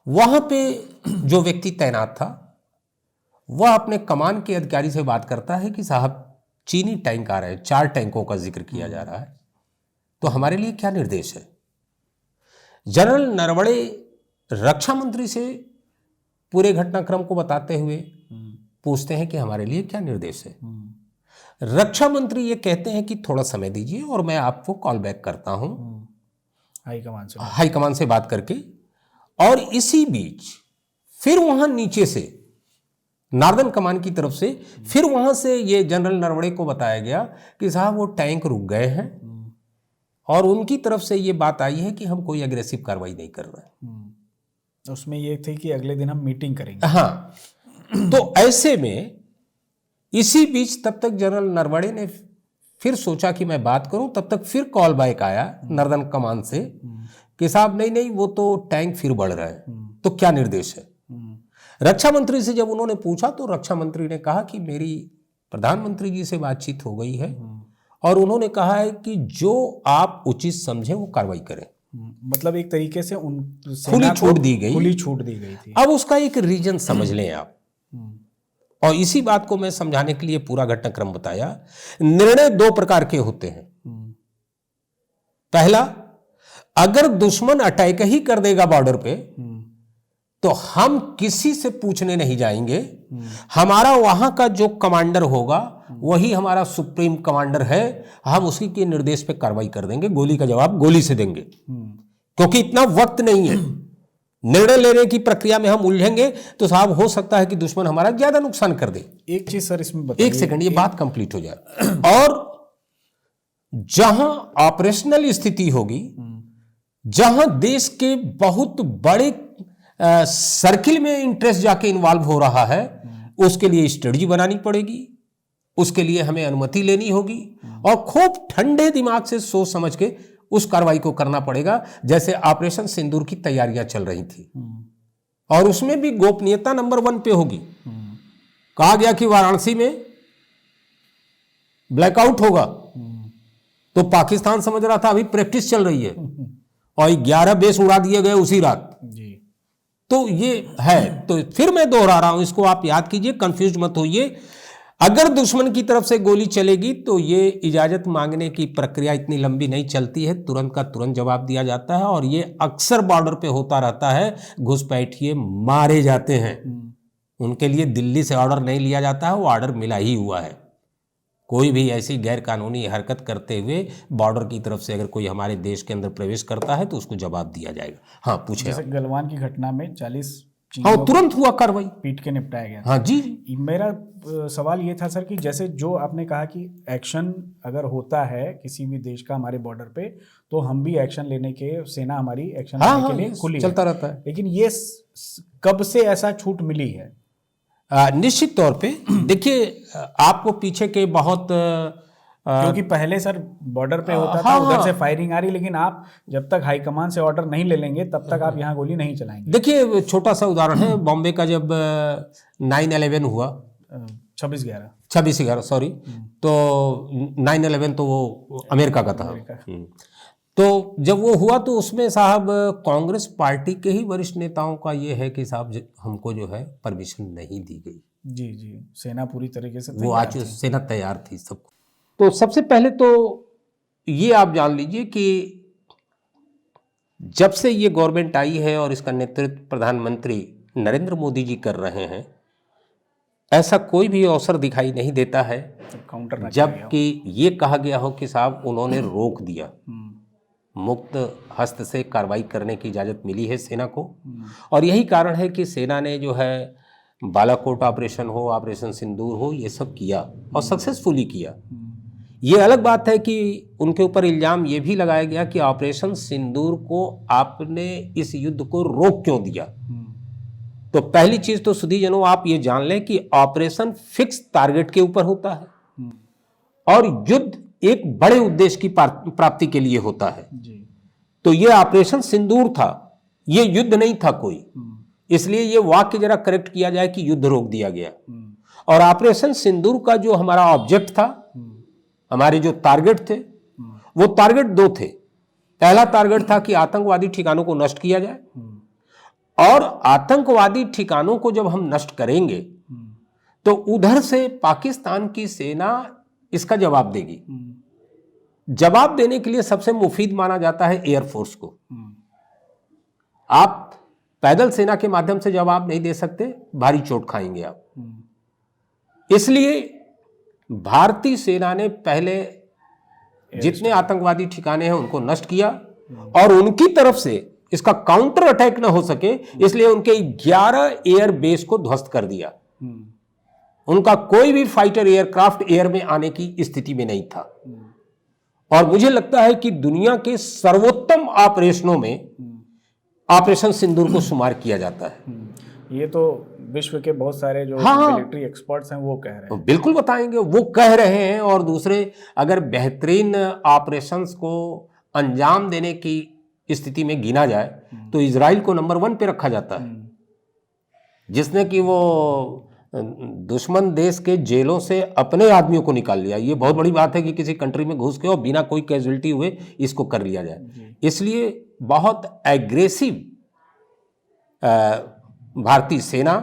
वहां पे जो व्यक्ति तैनात था वह अपने कमान के अधिकारी से बात करता है कि साहब चीनी टैंक आ रहे हैं, 4 टैंकों का जिक्र किया जा रहा है, तो हमारे लिए क्या निर्देश है। जनरल नरवणे रक्षा मंत्री से पूरे घटनाक्रम को बताते हुए पूछते हैं कि हमारे लिए क्या निर्देश है। रक्षा मंत्री ये कहते हैं कि थोड़ा समय दीजिए और मैं आपको कॉल बैक करता हूं हाईकमान से बात करके। और इसी बीच फिर वहां नीचे से नार्दर्न कमान की तरफ से फिर वहां से ये जनरल नरवणे को बताया गया कि साहब वो टैंक रुक गए हैं और उनकी तरफ से ये बात आई है कि हम कोई एग्रेसिव कार्रवाई नहीं कर रहे। उसमें ये थी कि अगले दिन हम मीटिंग करेंगे। हाँ, तो ऐसे में इसी बीच तब तक जनरल नरवणे ने फिर सोचा कि मैं बात करूं, तब तक फिर कॉल बैक आया नार्दर्न कमान से कि साहब नहीं वो तो टैंक फिर बढ़ रहा है, तो क्या निर्देश है। रक्षा मंत्री से जब उन्होंने पूछा तो रक्षा मंत्री ने कहा कि मेरी प्रधानमंत्री जी से बातचीत हो गई है और उन्होंने कहा है कि जो आप उचित समझे वो कार्रवाई करें। मतलब एक तरीके से खुली छूट दी गई थी। अब उसका एक रीजन समझ लें आप, और इसी बात को मैं समझाने के लिए पूरा घटनाक्रम बताया। निर्णय 2 प्रकार के होते हैं। पहला, अगर दुश्मन अटैक ही कर देगा बॉर्डर पे तो हम किसी से पूछने नहीं जाएंगे, हमारा वहां का जो कमांडर होगा वही हमारा सुप्रीम कमांडर है, हम उसी के निर्देश पे कार्रवाई कर देंगे, गोली का जवाब गोली से देंगे, क्योंकि इतना वक्त नहीं है। निर्णय लेने की प्रक्रिया में हम उलझेंगे तो साहब हो सकता है कि दुश्मन हमारा ज्यादा नुकसान कर दे। एक चीज सर इसमें बताइए, 1 सेकंड, ये बात कंप्लीट हो जाए। और जहां ऑपरेशनल स्थिति होगी, जहां देश के बहुत बड़े सर्किल में इंटरेस्ट जाके इन्वॉल्व हो रहा है, उसके लिए स्ट्रेटजी बनानी पड़ेगी, उसके लिए हमें अनुमति लेनी होगी और खूब ठंडे दिमाग से सोच समझ के उस कार्रवाई को करना पड़ेगा। जैसे ऑपरेशन सिंदूर की तैयारियां चल रही थी और उसमें भी गोपनीयता नंबर 1 पे होगी। कहा गया कि वाराणसी में ब्लैकआउट होगा, तो पाकिस्तान समझ रहा था अभी प्रैक्टिस चल रही है और 11 बेस उड़ा दिए गए उसी रात जी। तो ये है, तो फिर मैं दोहरा रहा हूं, इसको आप याद कीजिए, कंफ्यूज मत होइए। अगर दुश्मन की तरफ से गोली चलेगी तो ये इजाजत मांगने की प्रक्रिया इतनी लंबी नहीं चलती है, तुरंत का तुरंत जवाब दिया जाता है और ये अक्सर बॉर्डर पे होता रहता है। घुसपैठिए मारे जाते हैं, उनके लिए दिल्ली से ऑर्डर नहीं लिया जाता है, वो ऑर्डर मिला ही हुआ है। कोई भी ऐसी गैर कानूनी हरकत करते हुए बॉर्डर की तरफ से अगर कोई हमारे देश के अंदर प्रवेश करता है तो उसको जवाब दिया जाएगा। हाँ पूछे। जैसे गलवान की घटना में 40 हाँ तुरंत हुआ कार्रवाई, पीट के निपटाया गया। हाँ जी। मेरा सवाल ये था सर कि जैसे जो आपने कहा कि एक्शन अगर होता है किसी भी देश का हमारे बॉर्डर पे तो हम भी एक्शन लेने के, सेना हमारी एक्शन लेने के लिए खुली चलता रहता है। लेकिन ये कब से ऐसा छूट मिली है? निश्चित तौर पे देखिए, आपको पीछे के बहुत क्योंकि पहले सर बॉर्डर पे होता था, उधर से फायरिंग आ रही, लेकिन आप जब तक हाईकमान से ऑर्डर नहीं ले लेंगे तब तक आप यहाँ गोली नहीं चलाएंगे। देखिए, छोटा सा उदाहरण है, बॉम्बे का जब 9/11 हुआ, 26/11 सॉरी, तो 9/11 तो वो अमेरिका का था। तो जब वो हुआ तो उसमें साहब कांग्रेस पार्टी के ही वरिष्ठ नेताओं का ये है कि साहब हमको जो है परमिशन नहीं दी गई। जी जी, सेना पूरी तरीके से वो आज सेना तैयार थी सबको। तो सबसे पहले तो ये आप जान लीजिए कि जब से ये गवर्नमेंट आई है और इसका नेतृत्व प्रधानमंत्री नरेंद्र मोदी जी कर रहे हैं, ऐसा कोई भी अवसर दिखाई नहीं देता है काउंटर जबकि ये कहा गया हो कि साहब उन्होंने रोक दिया, मुक्त हस्त से कार्रवाई करने की इजाज़त मिली है सेना को। और यही कारण है कि सेना ने जो है बालाकोट ऑपरेशन हो, ऑपरेशन सिंदूर हो, ये सब किया और सक्सेसफुली किया। ये अलग बात है कि उनके ऊपर इल्ज़ाम ये भी लगाया गया कि ऑपरेशन सिंदूर को आपने इस युद्ध को रोक क्यों दिया। तो पहली चीज़ तो सुधीजनों आप ये जान लें कि ऑपरेशन फिक्स टारगेट के ऊपर होता है और युद्ध एक बड़े उद्देश्य की प्राप्ति के लिए होता है। तो ये ऑपरेशन सिंदूर था, ये युद्ध नहीं था कोई। इसलिए ये वाक्य जरा करेक्ट किया जाए कि युद्ध रोक दिया गया। और ऑपरेशन सिंदूर का जो हमारा ऑब्जेक्ट था, हमारे जो टारगेट थे, वो टारगेट दो थे। पहला टारगेट था कि आतंकवादी ठिकानों को नष्ट किया जाए, और आतंकवादी ठिकानों को जब हम नष्ट करेंगे तो उधर से पाकिस्तान की सेना इसका जवाब देगी। जवाब देने के लिए सबसे मुफीद माना जाता है एयरफोर्स को। आप पैदल सेना के माध्यम से जवाब नहीं दे सकते, भारी चोट खाएंगे आप। इसलिए भारतीय सेना ने पहले जितने आतंकवादी ठिकाने हैं उनको नष्ट किया, और उनकी तरफ से इसका काउंटर अटैक न हो सके इसलिए उनके 11 एयर बेस को ध्वस्त कर दिया। उनका कोई भी फाइटर एयरक्राफ्ट एयर में आने की स्थिति में नहीं था। और मुझे लगता है कि दुनिया के सर्वोत्तम ऑपरेशनों में ऑपरेशन सिंदूर को शुमार किया जाता है। ये तो विश्व के बहुत सारे जो मिलिट्री एक्सपर्ट्स हैं वो कह रहे हैं। तो बिल्कुल बताएंगे, वो कह रहे हैं। और दूसरे, अगर बेहतरीन ऑपरेशंस को अंजाम देने की स्थिति में गिना जाए तो इजराइल को नंबर 1 पे रखा जाता है, जिसने कि वो दुश्मन देश के जेलों से अपने आदमियों को निकाल लिया। ये बहुत बड़ी बात है कि किसी कंट्री में घुस के और बिना कोई कैजुअलिटी हुए इसको कर लिया जाए। इसलिए बहुत एग्रेसिव भारतीय सेना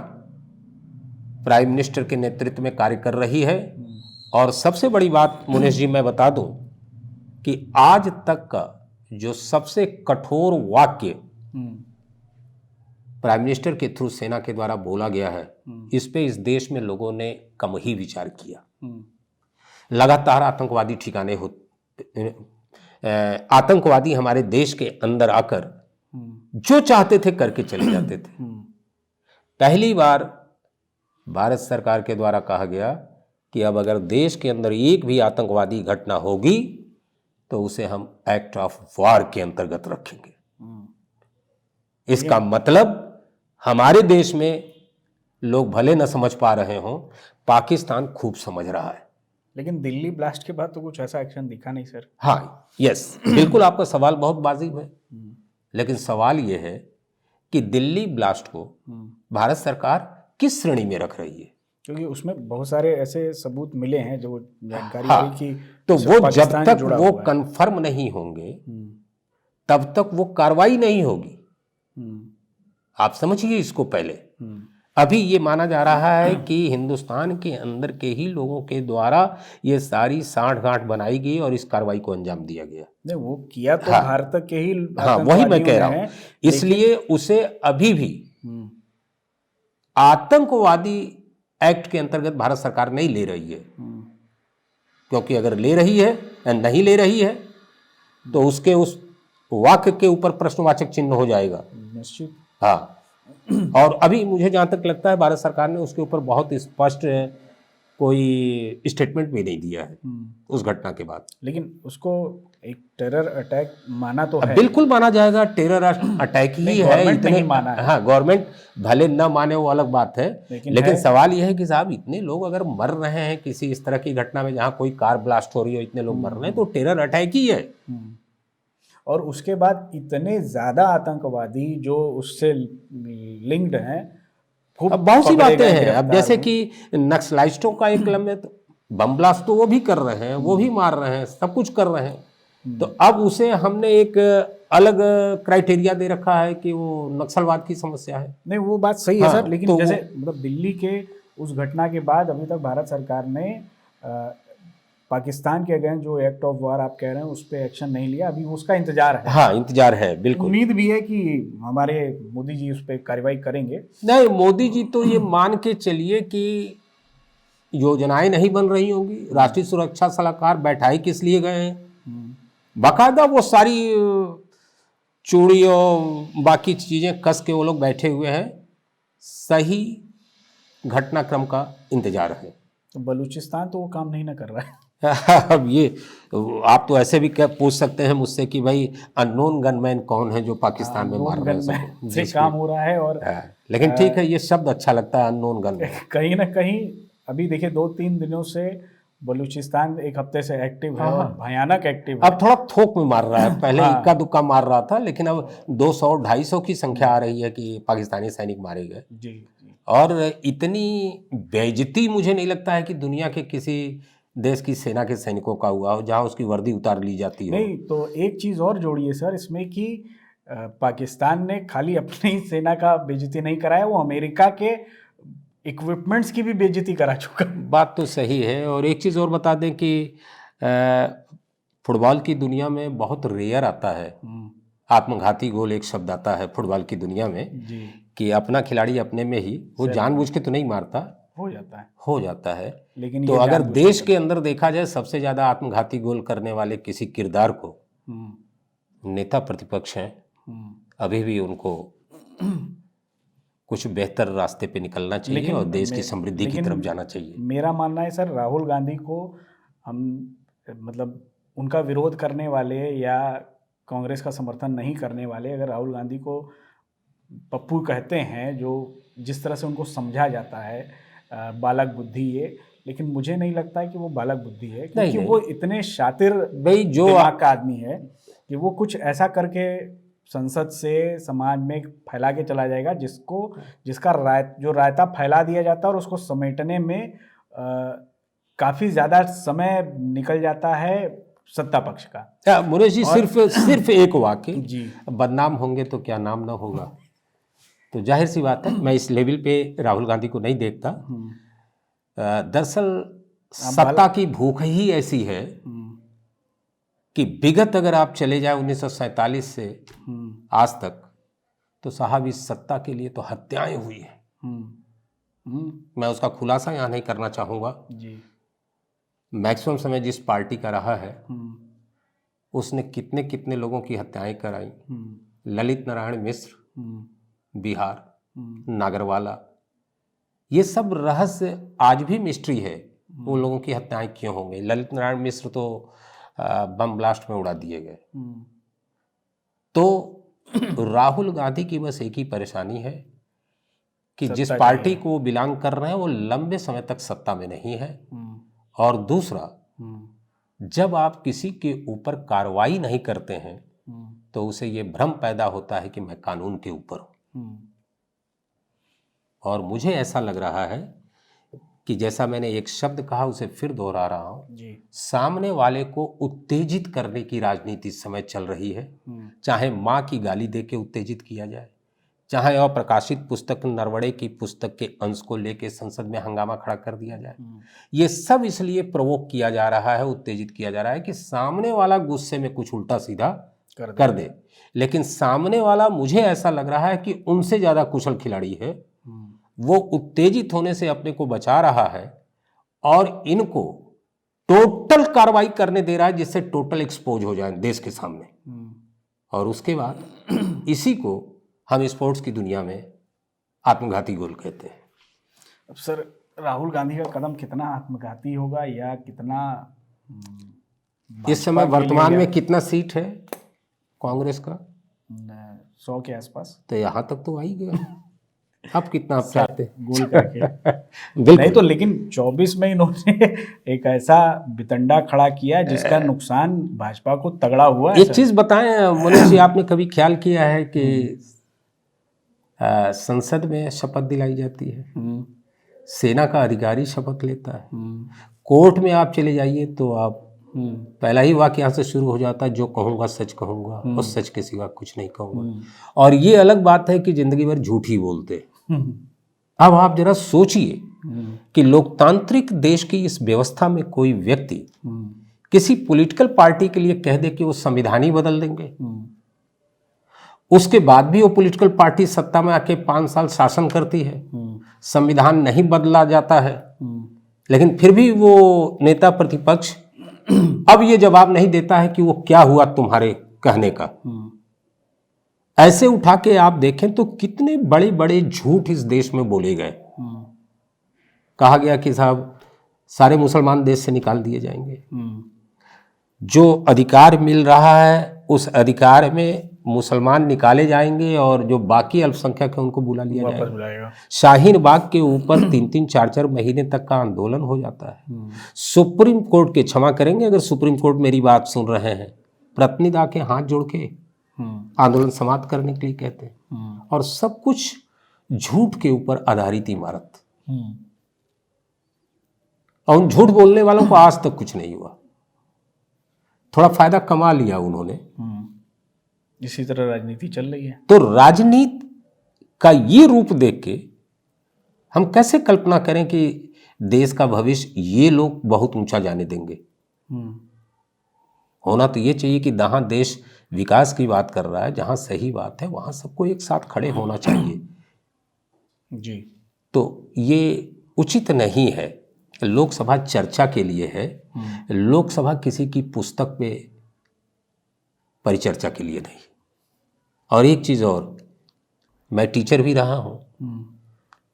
प्राइम मिनिस्टर के नेतृत्व में कार्य कर रही है। और सबसे बड़ी बात मुनेश जी मैं बता दूं कि आज तक का जो सबसे कठोर वाक्य प्राइम मिनिस्टर के थ्रू सेना के द्वारा बोला गया है, इस पे इस देश में लोगों ने कम ही विचार किया। लगातार आतंकवादी ठिकाने आतंकवादी हमारे देश के अंदर आकर जो चाहते थे करके चले जाते थे। पहली बार भारत सरकार के द्वारा कहा गया कि अब अगर देश के अंदर एक भी आतंकवादी घटना होगी तो उसे हम एक्ट ऑफ वॉर के अंतर्गत रखेंगे। इसका मतलब हमारे देश में लोग भले न समझ पा रहे हों, पाकिस्तान खूब समझ रहा है। लेकिन दिल्ली ब्लास्ट के बाद तो कुछ ऐसा एक्शन दिखा नहीं सर। हाँ, यस, बिल्कुल आपका सवाल बहुत वाजिब है। लेकिन सवाल यह है कि दिल्ली ब्लास्ट को भारत सरकार किस श्रेणी में रख रही है, क्योंकि उसमें बहुत सारे ऐसे सबूत मिले हैं जो जानकारी हाँ, की। तो वो जब तक वो कंफर्म नहीं होंगे तब तक वो कार्रवाई नहीं होगी। आप समझिए इसको पहले। अभी ये माना जा रहा है कि हिंदुस्तान के अंदर के ही लोगों के द्वारा ये सारी साठ-गांठ बनाई गई और इस कार्रवाई को अंजाम दिया गया। नहीं, वो किया तो हाँ, भारत के ही, हाँ, वही मैं कह रहा हूं। इसलिए उसे अभी भी आतंकवादी एक्ट के अंतर्गत भारत सरकार नहीं ले रही है, क्योंकि अगर ले रही है या नहीं ले रही है तो उसके उस वाक्य के ऊपर प्रश्नवाचक चिन्ह हो जाएगा निश्चित। हाँ, और अभी मुझे जहाँ तक लगता है भारत सरकार ने उसके ऊपर बहुत स्पष्ट कोई स्टेटमेंट भी नहीं दिया है उस घटना के बाद। लेकिन उसको एक टेरर अटैक माना तो है। बिल्कुल माना जाएगा, टेरर अटैक ही है। गवर्नमेंट नहीं माना है। हाँ, गवर्नमेंट भले ना माने वो अलग बात है, लेकिन है। सवाल यह है कि साहब इतने लोग अगर मर रहे हैं किसी इस तरह की घटना में जहाँ कोई कार ब्लास्ट हो रही हो, इतने लोग मर रहे हैं, तो टेरर अटैक ही है। और उसके बाद इतने ज्यादा आतंकवादी जो उससे लिंक्ड हैं, अब बहुत सी बातें हैं। अब जैसे कि नक्सलाइस्टों का एक लम्बे बम ब्लास्ट तो वो भी कर रहे हैं, वो भी मार रहे हैं, सब कुछ कर रहे हैं। तो अब उसे हमने एक अलग क्राइटेरिया दे रखा है कि वो नक्सलवाद की समस्या है। नहीं, वो बात सही है सर, लेकिन तो जैसे मतलब दिल्ली के उस घटना के बाद अभी तक भारत सरकार ने पाकिस्तान के अगेंस्ट जो एक्ट ऑफ वार आप कह रहे हैं उस पर एक्शन नहीं लिया। अभी उसका इंतजार है। हाँ, इंतजार है, बिल्कुल। उम्मीद भी है कि हमारे मोदी जी उस पर कार्रवाई करेंगे। नहीं, मोदी जी तो ये मान के चलिए कि योजनाएं नहीं बन रही होंगी। राष्ट्रीय सुरक्षा सलाहकार बैठाई किस लिए गए हैं? बाकायदा वो सारी चूड़ी और बाकी चीजें कस के वो लोग बैठे हुए हैं। सही घटनाक्रम का इंतजार है। तो बलूचिस्तान तो वो काम नहीं ना कर रहा है। अब ये आप तो ऐसे भी पूछ सकते हैं मुझसे कि भाई अननोन गनमैन कौन है जो पाकिस्तान में मार रहे हैं, से काम हो रहा है। और लेकिन ठीक है, ये शब्द अच्छा लगता है, अननोन गनमैन। कहीं ना कहीं अभी देखिए 2-3 दिनों से बलूचिस्तान एक हफ्ते से एक्टिव है और भयानक एक्टिव है। अब थोड़ा थोक में मार रहा है, पहले इक्का दुक्का मार रहा था, लेकिन अब 200-250 की संख्या आ रही है कि पाकिस्तानी सैनिक मारे गए। जी। और इतनी बेइज्जती मुझे नहीं लगता है कि दुनिया के किसी देश की सेना के सैनिकों का हुआ हो जहां उसकी वर्दी उतार ली जाती हो। नहीं, तो एक चीज और जोड़िए सर इसमें कि पाकिस्तान ने खाली अपनी सेना का बेइज्जती नहीं कराया, वो अमेरिका के इक्विपमेंट्स की भी बेइज्जती करा चुका। बात तो सही है। और एक चीज़ और बता दें कि फुटबॉल की दुनिया में बहुत रेयर आता है आत्मघाती गोल। एक शब्द आता है फुटबॉल की दुनिया में जी। कि अपना खिलाड़ी अपने में ही, वो जानबूझ के तो नहीं मारता, हो जाता है। लेकिन तो अगर देश के अंदर देखा जाए सबसे ज़्यादा आत्मघाती गोल करने वाले किसी किरदार को नेता प्रतिपक्ष हैं। अभी भी उनको कुछ बेहतर रास्ते पे निकलना चाहिए और देश की समृद्धि की तरफ जाना चाहिए। मेरा मानना है सर, राहुल गांधी को हम मतलब उनका विरोध करने वाले या कांग्रेस का समर्थन नहीं करने वाले अगर राहुल गांधी को पप्पू कहते हैं, जो जिस तरह से उनको समझा जाता है बालक बुद्धि ये, लेकिन मुझे नहीं लगता है कि वो बालक बुद्धि है, क्योंकि वो इतने शातिर भाई जो दिमाग का आदमी है कि वो कुछ ऐसा करके संसद से समाज में फैला के चला जाएगा जिसका जो रायता फैला दिया जाता है और उसको समेटने में काफ़ी ज़्यादा समय निकल जाता है सत्ता पक्ष का। मुनीष जी, सिर्फ एक वाक्य, बदनाम होंगे तो क्या नाम ना होगा। तो जाहिर सी बात है, मैं इस लेवल पे राहुल गांधी को नहीं देखता। दरअसल सत्ता की भूख ही ऐसी है कि विगत अगर आप चले जाए 1947 से आज तक, तो साहब इस सत्ता के लिए तो हत्याएं हुई हैं। मैं उसका खुलासा यहाँ नहीं करना चाहूँगा। मैक्सिमम समय जिस पार्टी का रहा है उसने कितने कितने लोगों की हत्याएं कराई। ललित नारायण मिश्र, बिहार, नागरवाला, ये सब रहस्य आज भी मिस्ट्री है। उन लोगों की हत्याएं क्यों हो गई? ललित नारायण मिश्र तो बम ब्लास्ट में उड़ा दिए गए। तो राहुल गांधी की बस एक ही परेशानी है कि जिस पार्टी को बिलोंग कर रहे हैं वो लंबे समय तक सत्ता में नहीं है। और दूसरा, जब आप किसी के ऊपर कार्रवाई नहीं करते हैं तो उसे ये भ्रम पैदा होता है कि मैं कानून के ऊपर हूं। और मुझे ऐसा लग रहा है कि जैसा मैंने एक शब्द कहा उसे फिर दोहरा रहा हूं, सामने वाले को उत्तेजित करने की राजनीति इस समय चल रही है। चाहे माँ की गाली दे के उत्तेजित किया जाए, चाहे अप्रकाशित पुस्तक नरवड़े की पुस्तक के अंश को लेके संसद में हंगामा खड़ा कर दिया जाए, ये सब इसलिए प्रवोक किया जा रहा है, उत्तेजित किया जा रहा है कि सामने वाला गुस्से में कुछ उल्टा सीधा कर दे। लेकिन सामने वाला, मुझे ऐसा लग रहा है कि उनसे ज़्यादा कुशल खिलाड़ी है। वो उत्तेजित होने से अपने को बचा रहा है और इनको टोटल कार्रवाई करने दे रहा है जिससे टोटल एक्सपोज हो जाए देश के सामने। और उसके बाद इसी को हम स्पोर्ट्स की दुनिया में आत्मघाती गोल कहते हैं। अब सर राहुल गांधी का कदम कितना आत्मघाती होगा या कितना इस समय वर्तमान में कितना सीट है कांग्रेस का? 100 के आसपास। तो यहाँ तक तो आ ही गया। अब कितना आप चाहते हैं? गोल करके बिल्कुल नहीं तो, लेकिन 24 में इन्होंने एक ऐसा बितंडा खड़ा किया जिसका नुकसान भाजपा को तगड़ा हुआ है। एक चीज बताएं मनोज जी, आपने कभी ख्याल किया है कि संसद में शपथ दिलाई जाती है, सेना का अधिकारी शपथ लेता है, कोर्ट में आप चले जाइए तो आप पहला ही वाक्य यहाँ से शुरू हो जाता है, जो कहूँगा सच कहूँगा और सच के सिवा कुछ नहीं कहूँगा। और ये अलग बात है कि जिंदगी भर झूठ ही बोलते। अब आप जरा सोचिए कि लोकतांत्रिक देश की इस व्यवस्था में कोई व्यक्ति किसी पॉलिटिकल पार्टी के लिए कह दे कि वो संविधान ही बदल देंगे, उसके बाद भी वो पॉलिटिकल पार्टी सत्ता में आके 5 साल शासन करती है, संविधान नहीं बदला जाता है, लेकिन फिर भी वो नेता प्रतिपक्ष अब ये जवाब नहीं देता है कि वो क्या हुआ तुम्हारे कहने का। ऐसे उठा के आप देखें तो कितने बड़े बड़े झूठ इस देश में बोले गए। कहा गया कि साहब सारे मुसलमान देश से निकाल दिए जाएंगे, जो अधिकार मिल रहा है उस अधिकार में मुसलमान निकाले जाएंगे और जो बाकी अल्पसंख्यक है उनको बुला लिया जाएगा। शाहीन बाग के ऊपर 3-3, 4-4 महीने तक का आंदोलन हो जाता है। सुप्रीम कोर्ट के, क्षमा करेंगे अगर सुप्रीम कोर्ट मेरी बात सुन रहे हैं, प्रतिनिधि आके हाथ जोड़ के आंदोलन समाप्त करने के लिए कहते हैं, और सब कुछ झूठ के ऊपर आधारित इमारत। और उन झूठ बोलने वालों को आज तक कुछ नहीं हुआ, थोड़ा फायदा कमा लिया उन्होंने। इसी तरह राजनीति चल रही है। तो राजनीति का ये रूप देख के हम कैसे कल्पना करें कि देश का भविष्य ये लोग बहुत ऊंचा जाने देंगे। होना तो ये चाहिए कि जहां देश विकास की बात कर रहा है, जहां सही बात है, वहां सबको एक साथ खड़े होना चाहिए जी। तो ये उचित नहीं है। लोकसभा चर्चा के लिए है, लोकसभा किसी की पुस्तक पे परिचर्चा के लिए नहीं। और एक चीज़ और, मैं टीचर भी रहा हूँ,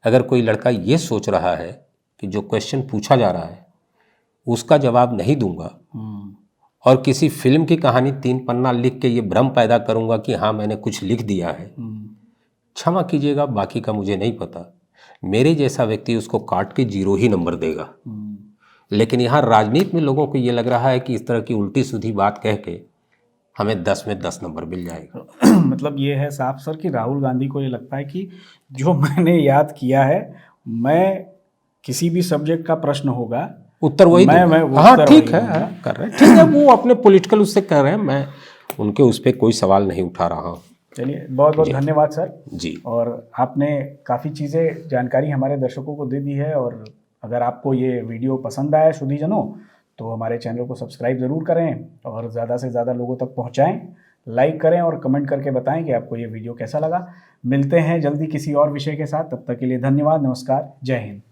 अगर कोई लड़का ये सोच रहा है कि जो क्वेश्चन पूछा जा रहा है उसका जवाब नहीं दूंगा और किसी फिल्म की कहानी 3 पन्ना लिख के ये भ्रम पैदा करूंगा कि हाँ मैंने कुछ लिख दिया है, क्षमा कीजिएगा बाकी का मुझे नहीं पता, मेरे जैसा व्यक्ति उसको काट के 0 ही नंबर देगा। लेकिन यहाँ राजनीति में लोगों को ये लग रहा है कि इस तरह की उल्टी सीधी बात कह के हमें 10 में 10 नंबर मिल जाएगा। मतलब ये है साफ सर कि राहुल गांधी को ये लगता है कि जो मैंने याद किया है, मैं किसी भी सब्जेक्ट का प्रश्न होगा उत्तर वही मैं हाँ ठीक है, कर रहे हैं, ठीक है, वो अपने पॉलिटिकल उससे कर रहे हैं, मैं उनके उस पर कोई सवाल नहीं उठा रहा हूँ। चलिए, बहुत बहुत धन्यवाद सर जी। और आपने काफ़ी चीज़ें जानकारी हमारे दर्शकों को दे दी है। और अगर आपको ये वीडियो पसंद आया सुधीजनों, तो हमारे चैनल को सब्सक्राइब ज़रूर करें और ज़्यादा से ज़्यादा लोगों तक पहुँचाएँ, लाइक करें और कमेंट करके बताएं कि आपको ये वीडियो कैसा लगा। मिलते हैं जल्दी किसी और विषय के साथ, तब तक के लिए धन्यवाद, नमस्कार, जय हिंद।